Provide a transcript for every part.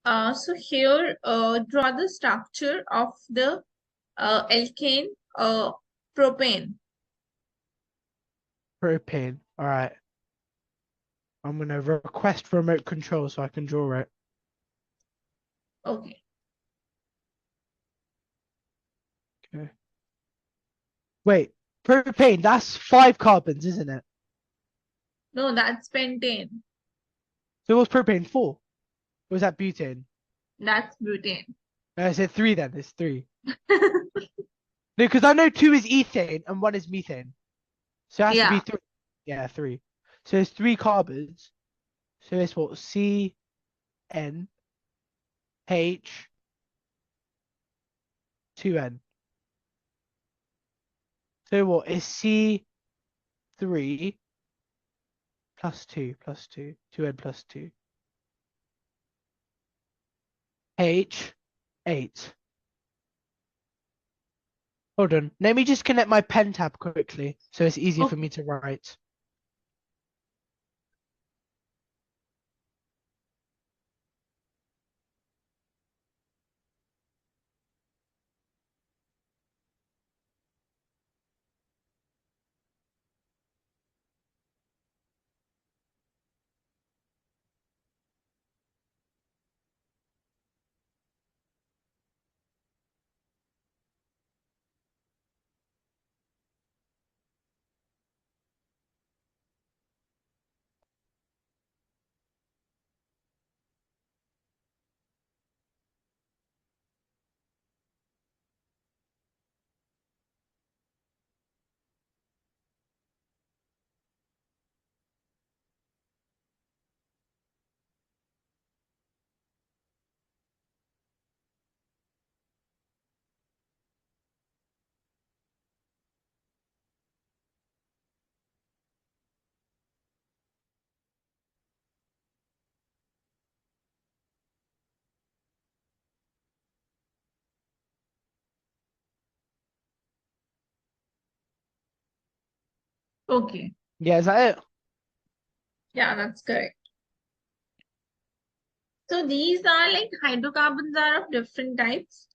So here, draw the structure of the alkane propane. Propane. All right. I'm gonna request remote control so I can draw it. Okay. Okay. Wait, propane. That's 5 carbons, isn't it? No, that's pentane. So what's propane for? Or was that butane? That's butane. I said 3 then. It's 3. No, because I know 2 is ethane and 1 is methane. So it has to be Yeah. 3. Yeah, 3. So it's 3 carbons. So it's what? C N H 2N. So what is C3 plus 2 plus 2. 2N plus 2. H 8. Hold on. Let me just connect my pen tab quickly so it's easier for Okay. me to write. Okay. Yeah, is that it? Yeah, that's correct. So these are like hydrocarbons are of different types.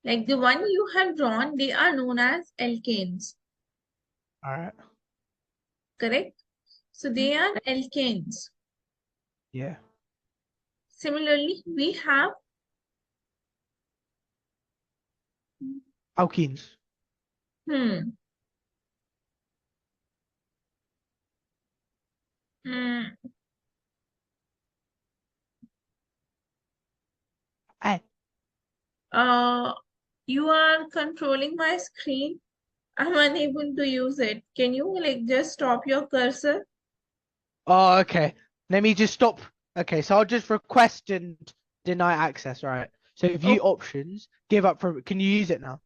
Like the one you have drawn, they are known as alkanes. All right. Correct? So they are alkanes. Yeah. Similarly, we have Alkenes. hmm, hmm, Hey. uh, you are controlling my screen. I'm unable to use it. Can you like just stop your cursor? Oh, okay. Let me just stop. Okay, so I'll just request and deny access, right? So view Okay. options, give up from. Can you use it now?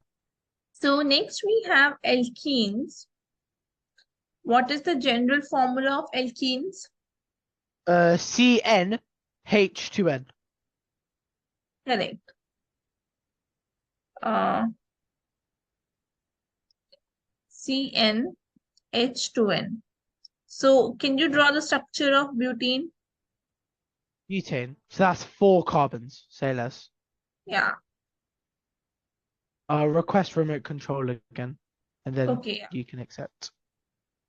So next we have alkenes. What is the general formula of alkenes? CnH2n. Correct. Uh, CnH2n. So can you draw the structure of butane? Butane. So that's 4 carbons, say less. Yeah. Request remote control again, and then Okay. you can accept.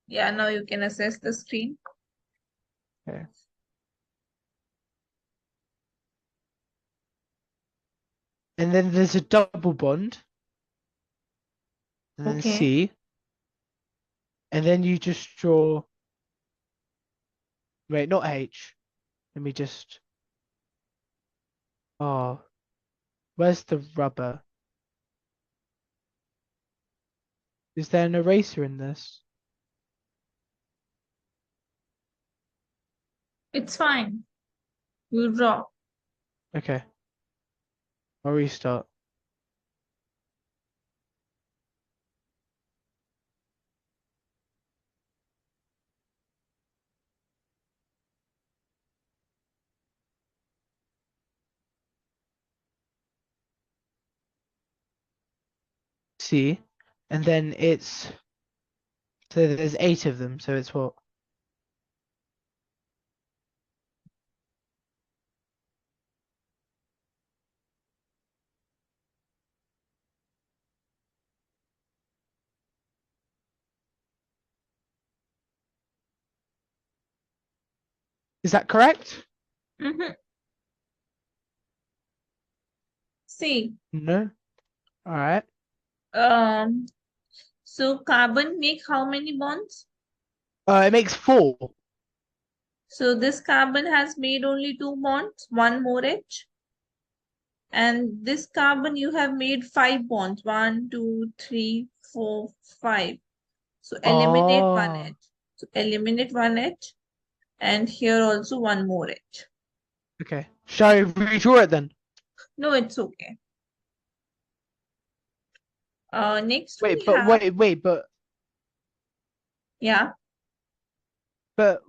Yeah, now you can assess the screen. Okay. And then there's a double bond, and then Okay. C, and then you just draw. Wait, not H. Let me just. Oh, where's the rubber? Is there an eraser in this? It's fine. You draw. Okay, I'll restart. C, and then it's. So there's 8 of them, so it's what? Is that correct? Mm-hmm. See, No. All right. um, so carbon make how many bonds? It makes 4. So this carbon has made only 2 bonds, one more H. And this carbon you have made 5 bonds. 1, 2, 3, 4, 5. So eliminate one Oh, H. So eliminate one H. And here also one more H. okay. Shall I redraw it then? No, it's okay. Next Wait, we but have, yeah, but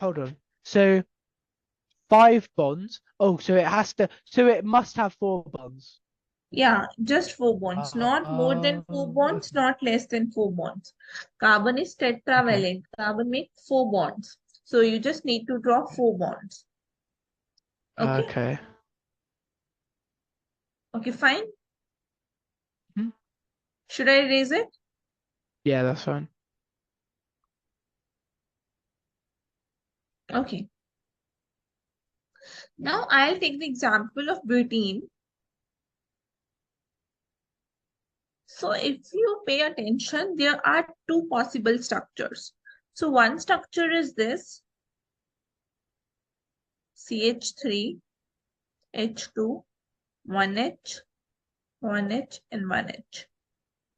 hold on. So 5 bonds. Oh, so it must have 4 bonds. yeah, just 4 bonds. Not more than 4 bonds, Okay. not less than 4 bonds. Carbon is Okay. tetravalent. Carbon makes 4 bonds. So you just need to draw 4 bonds. Okay. Okay. Okay, fine. Hmm? Should I erase it? Yeah, that's fine. Okay. Now I'll take the example of butene. So if you pay attention, there are two possible structures. So one structure is this CH3, H2, 1H, 1H, and 1H.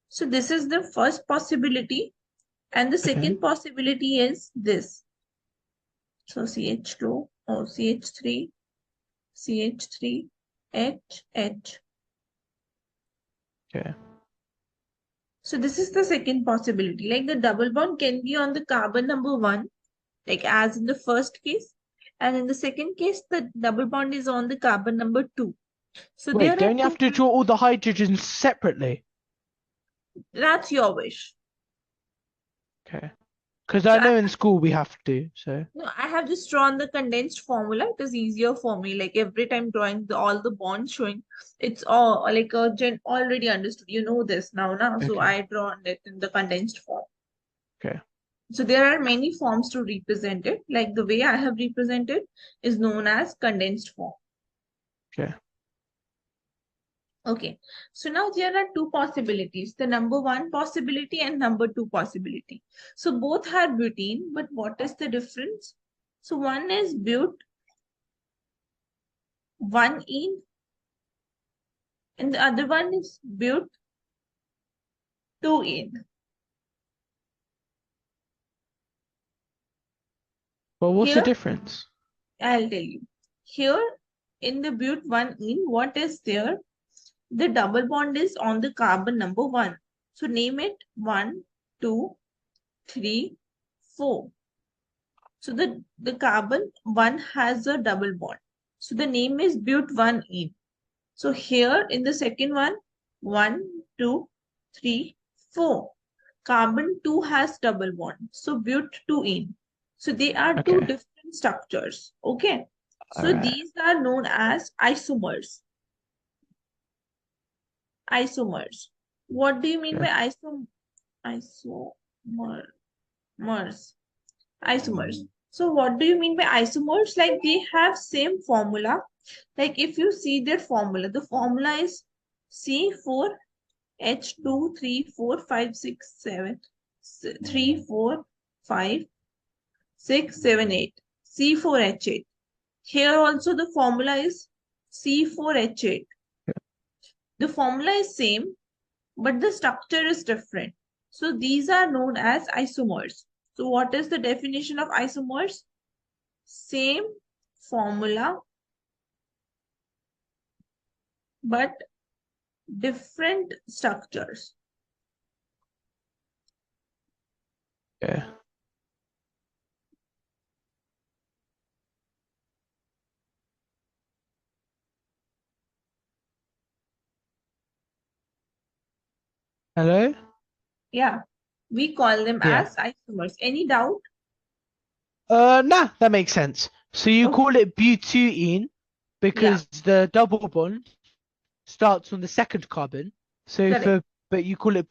So this is the first possibility. And the Okay. second possibility is this. So CH2, or CH3, CH3, H, H. Okay. So this is the second possibility. Like the double bond can be on the carbon number 1, like as in the first case. And in the second case, the double bond is on the carbon number 2. So Wait, there are don't you have two to draw types. all the hydrogens separately? That's your wish. Okay. Because I So know in school we have to, so. no, I have just drawn the condensed formula. It is easier for me. Like every time drawing all the bonds showing, it's all like a already understood. You know this now. So Okay. I drawn it in the condensed form. Okay. So there are many forms to represent it. Like the way I have represented is known as condensed form. Okay. Okay. So now there are two possibilities, the number 1 possibility and number 2 possibility. So both have butene, but what is the difference? So one is but 1-ene and the other one is but 2-ene. Well, what's the Here, difference? I'll tell you. Here in the but 1-ene, what is there? The double bond is on the carbon number 1. So name it 1, 2, 3, 4. So the carbon 1 has a double bond. So the name is but 1-ene. So here in the second one, 1, 2, 3, 4. Carbon 2 has double bond. So but 2-ene. So they are two Okay. different structures. Okay. All So right. these are known as isomers. Isomers. What do you mean by Okay. isomers? Isomers. So what do you mean by isomers? Like they have same formula. Like if you see their formula, the formula is C4H2 3 4 5 6 7 3 4 5 6 7 8 C4H8. Here also the formula is C4H8. The formula is same, but the structure is different. So these are known as isomers. So what is the definition of isomers? Same formula, but different structures. Okay. Hello? Yeah, we call them Yeah. as isomers. Any doubt? Nah, that makes sense. So you Okay, call it butene yeah, because the double bond starts on the second carbon. So correct. but you call it